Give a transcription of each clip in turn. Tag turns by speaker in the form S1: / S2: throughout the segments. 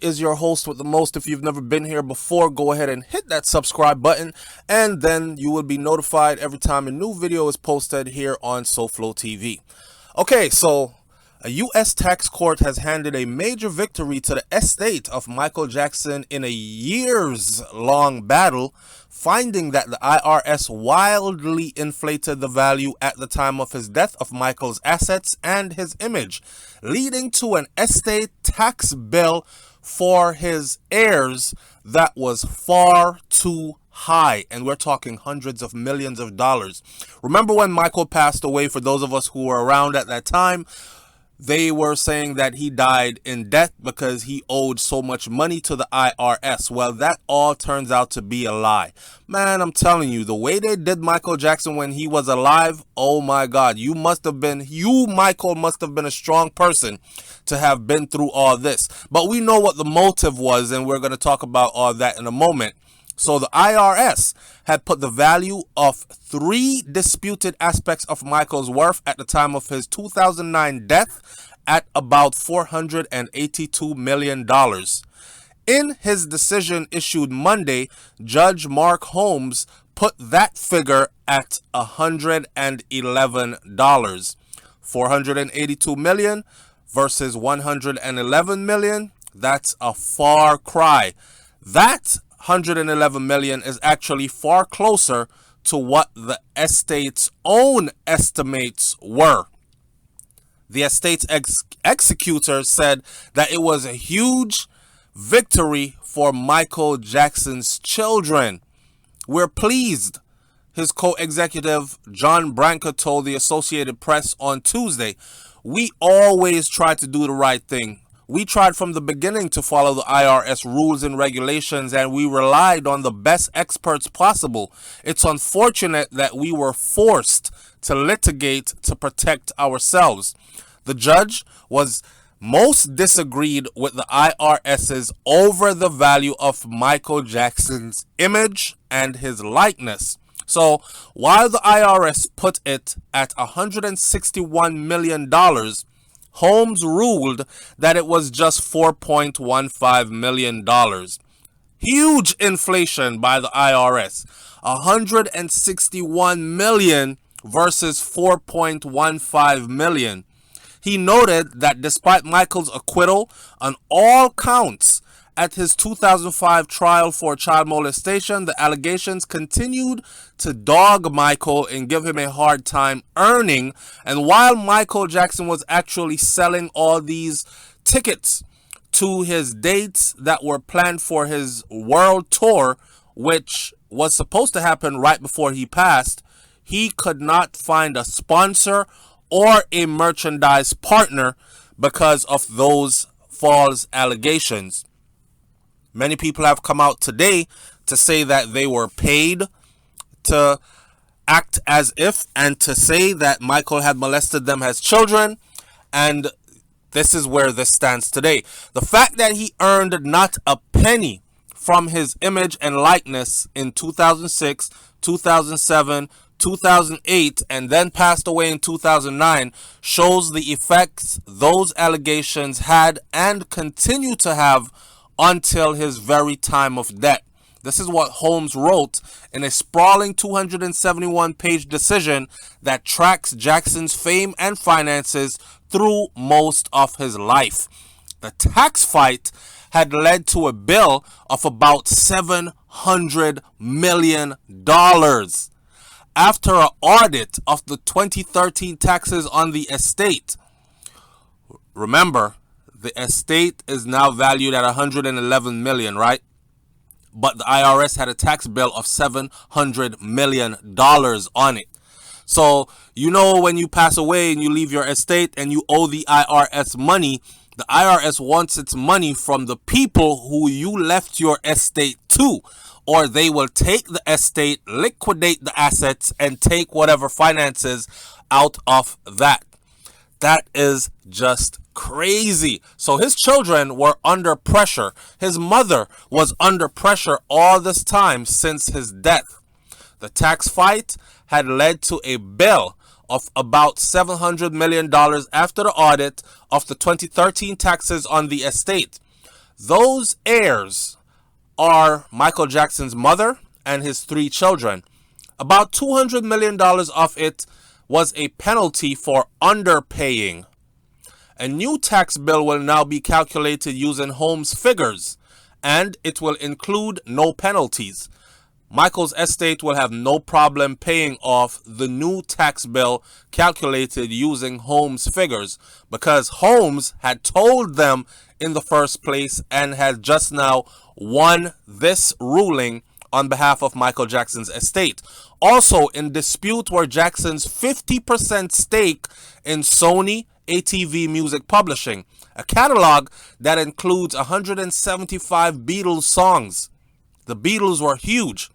S1: Is your host with the most. If you've never been here before, go ahead and hit that subscribe button, and then you will be notified every time a new video is posted here on SouFLoTV. Okay, so a U.S. tax court has handed a major victory to the estate of Michael Jackson in a years-long battle, finding that the IRS wildly inflated the value at the time of his death of Michael's assets and his image, leading to an estate tax bill for his heirs that was far too high, and we're talking hundreds of millions of dollars. Remember when Michael passed away? For those of us who were around at that time, they were saying that he died in debt because he owed so much money to the IRS. Well, that all turns out to be a lie. Man, I'm telling you, the way they did Michael Jackson when he was alive, oh my God, Michael, must have been a strong person to have been through all this. But we know what the motive was, and we're going to talk about all that in a moment. So the IRS had put the value of 3 disputed aspects of Michael's worth at the time of his 2009 death at about $482 million. In his decision issued Monday, Judge Mark Holmes put that figure at $111. $482 million versus $111 million. That's a far cry. That $111 million is actually far closer to what the estate's own estimates were. The estate's executor said that it was a huge victory for Michael Jackson's children. We're pleased, his co-executive John Branca told the Associated Press on Tuesday. We always try to do the right thing. We tried from the beginning to follow the IRS rules and regulations, and we relied on the best experts possible. It's unfortunate that we were forced to litigate to protect ourselves. The judge was most disagreed with the IRS's over the value of Michael Jackson's image and his likeness. So while the IRS put it at $161 million, Holmes ruled that it was just $4.15 million. Huge inflation by the IRS. $161 million versus $4.15 million. He noted that despite Michael's acquittal on all counts at his 2005 trial for child molestation, the allegations continued to dog Michael and give him a hard time earning. And while Michael Jackson was actually selling all these tickets to his dates that were planned for his world tour, which was supposed to happen right before he passed, he could not find a sponsor or a merchandise partner because of those false allegations. Many people have come out today to say that they were paid to act as if, and to say that Michael had molested them as children, and this is where this stands today. The fact that he earned not a penny from his image and likeness in 2006, 2007, 2008, and then passed away in 2009 shows the effects those allegations had and continue to have until his very time of death. This is what Holmes wrote in a sprawling 271-page decision that tracks Jackson's fame and finances through most of his life. The tax fight had led to a bill of about $700 million. After an audit of the 2013 taxes on the estate, remember, the estate is now valued at $111 million, right? But the IRS had a tax bill of $700 million on it. So, you know, when you pass away and you leave your estate and you owe the IRS money, the IRS wants its money from the people who you left your estate to. Or they will take the estate, liquidate the assets, and take whatever finances out of that. That is just crazy. So his children were under pressure. His mother was under pressure all this time since his death. The tax fight had led to a bill of about $700 million after the audit of the 2013 taxes on the estate. Those heirs are Michael Jackson's mother and his 3 children. About $200 million of it was a penalty for underpaying. A new tax bill will now be calculated using Holmes' figures, and it will include no penalties. Michael's estate will have no problem paying off the new tax bill calculated using Holmes' figures, because Holmes had told them in the first place and had just now won this ruling on behalf of Michael Jackson's estate. Also in dispute were Jackson's 50% stake in Sony ATV Music Publishing, a catalog that includes 175 Beatles songs. The Beatles were huge.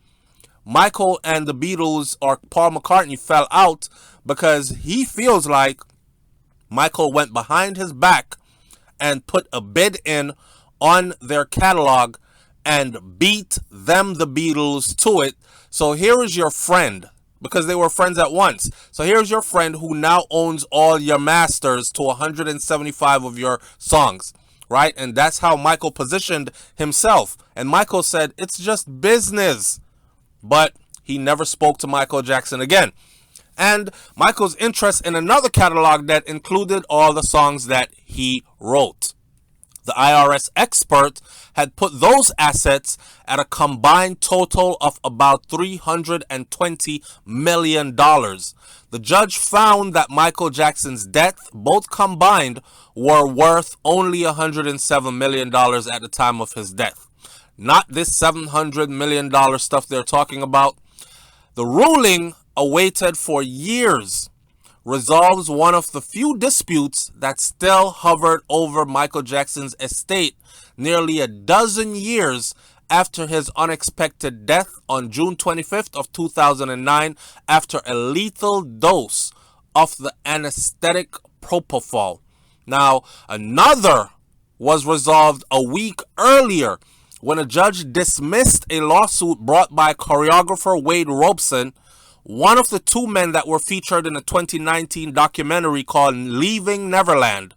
S1: Michael and the Beatles, or Paul McCartney, fell out because he feels like Michael went behind his back and put a bid in on their catalog and beat them, the Beatles, to it. So here is your friend, because they were friends at once. So here's your friend who now owns all your masters to 175 of your songs, right? And that's how Michael positioned himself. And Michael said, it's just business. But he never spoke to Michael Jackson again. And Michael's interest in another catalog that included all the songs that he wrote. The IRS expert had put those assets at a combined total of about $320 million. The judge found that Michael Jackson's death, both combined, were worth only $107 million at the time of his death. Not this $700 million stuff they're talking about. The ruling, awaited for years, resolves one of the few disputes that still hovered over Michael Jackson's estate nearly a dozen years after his unexpected death on June 25th of 2009 after a lethal dose of the anesthetic propofol. Now, another was resolved a week earlier when a judge dismissed a lawsuit brought by choreographer Wade Robson, one of the 2 men that were featured in a 2019 documentary called Leaving Neverland,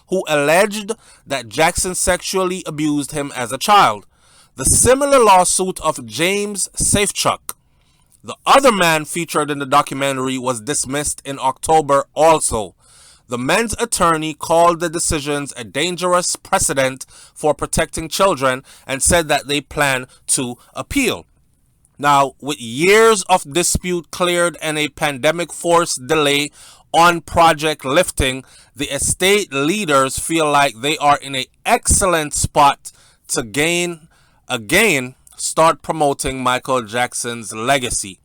S1: who alleged that Jackson sexually abused him as a child. The similar lawsuit of James Safechuck, the other man featured in the documentary, was dismissed in October also. The men's attorney called the decisions a dangerous precedent for protecting children and said that they plan to appeal. Now, with years of dispute cleared and a pandemic-forced delay on project lifting, the estate leaders feel like they are in an excellent spot to start promoting Michael Jackson's legacy.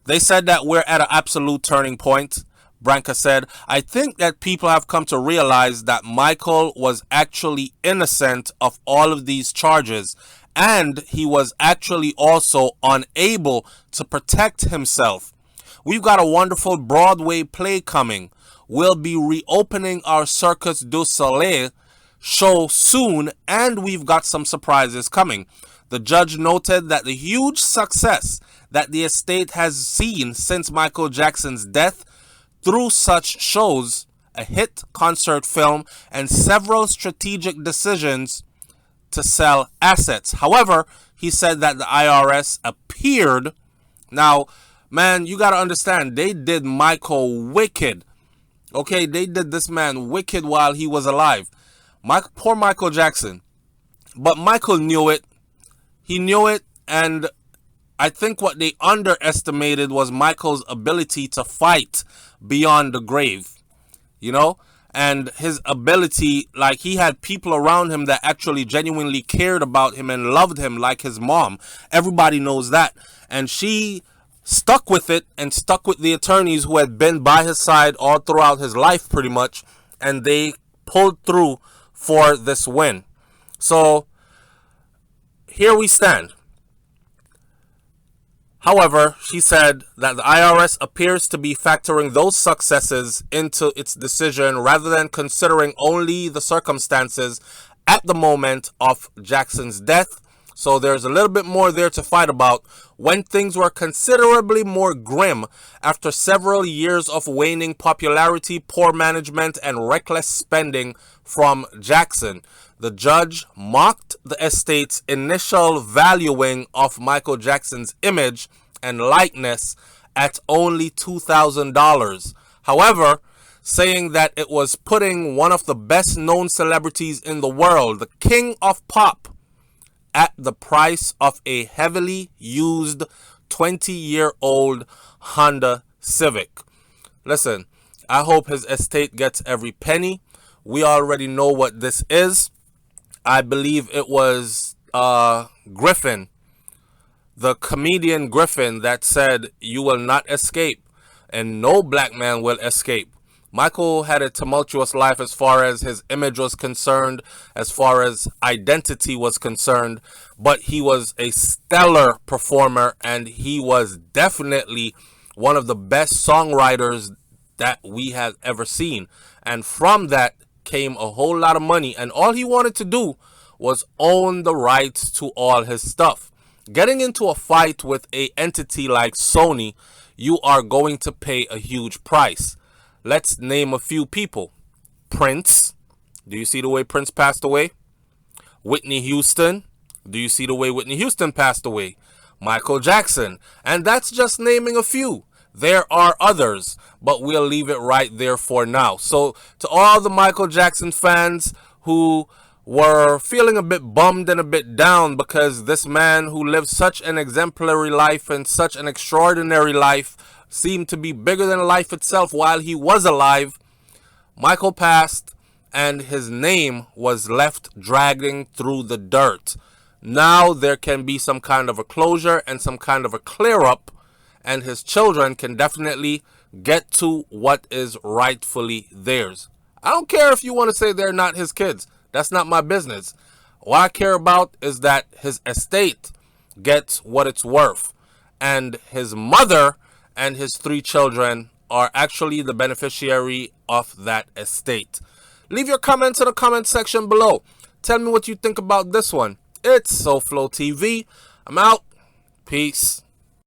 S1: They said that we're at an absolute turning point. Branca said, I think that people have come to realize that Michael was actually innocent of all of these charges, and he was actually also unable to protect himself. We've got a wonderful Broadway play coming. We'll be reopening our Circus du Soleil show soon, and we've got some surprises coming. The judge noted that the huge success that the estate has seen since Michael Jackson's death through such shows, a hit concert film, and several strategic decisions to sell assets. However, he said that the IRS appeared. Now, man, you got to understand, they did Michael wicked. Okay, they did this man wicked while he was alive. Poor Michael Jackson. But Michael knew it. He knew it, and I think what they underestimated was Michael's ability to fight beyond the grave, you know, and his ability, like he had people around him that actually genuinely cared about him and loved him, like his mom. Everybody knows that. And she stuck with it and stuck with the attorneys who had been by his side all throughout his life pretty much, and they pulled through for this win. So here we stand. However, she said that the IRS appears to be factoring those successes into its decision rather than considering only the circumstances at the moment of Jackson's death. So there's a little bit more there to fight about when things were considerably more grim after several years of waning popularity, poor management, and reckless spending from Jackson. The judge mocked the estate's initial valuing of Michael Jackson's image and likeness at only $2,000. However, saying that it was putting one of the best known celebrities in the world, the king of pop, at the price of a heavily used 20-year-old Honda Civic. Listen, I hope his estate gets every penny. We already know what this is. I believe it was Griffin, the comedian Griffin, that said, "You will not escape, and no black man will escape." Michael had a tumultuous life as far as his image was concerned, as far as identity was concerned, but he was a stellar performer, and he was definitely one of the best songwriters that we have ever seen. And from that came a whole lot of money, and all he wanted to do was own the rights to all his stuff. Getting into a fight with an entity like Sony, you are going to pay a huge price. Let's name a few people. Prince. Do you see the way Prince passed away? Whitney Houston. Do you see the way Whitney Houston passed away? Michael Jackson. And that's just naming a few. There are others, but we'll leave it right there for now. So to all the Michael Jackson fans who were feeling a bit bummed and a bit down because this man who lived such an exemplary life and such an extraordinary life seemed to be bigger than life itself while he was alive, Michael passed and his name was left dragging through the dirt. Now there can be some kind of a closure and some kind of a clear up, and his children can definitely get to what is rightfully theirs. I don't care if you want to say they're not his kids. That's not my business. What I care about is that his estate gets what it's worth, and his mother and his 3 children are actually the beneficiary of that estate. Leave your comments in the comment section below. Tell me what you think about this one. It's SouFLoTV. I'm out. Peace.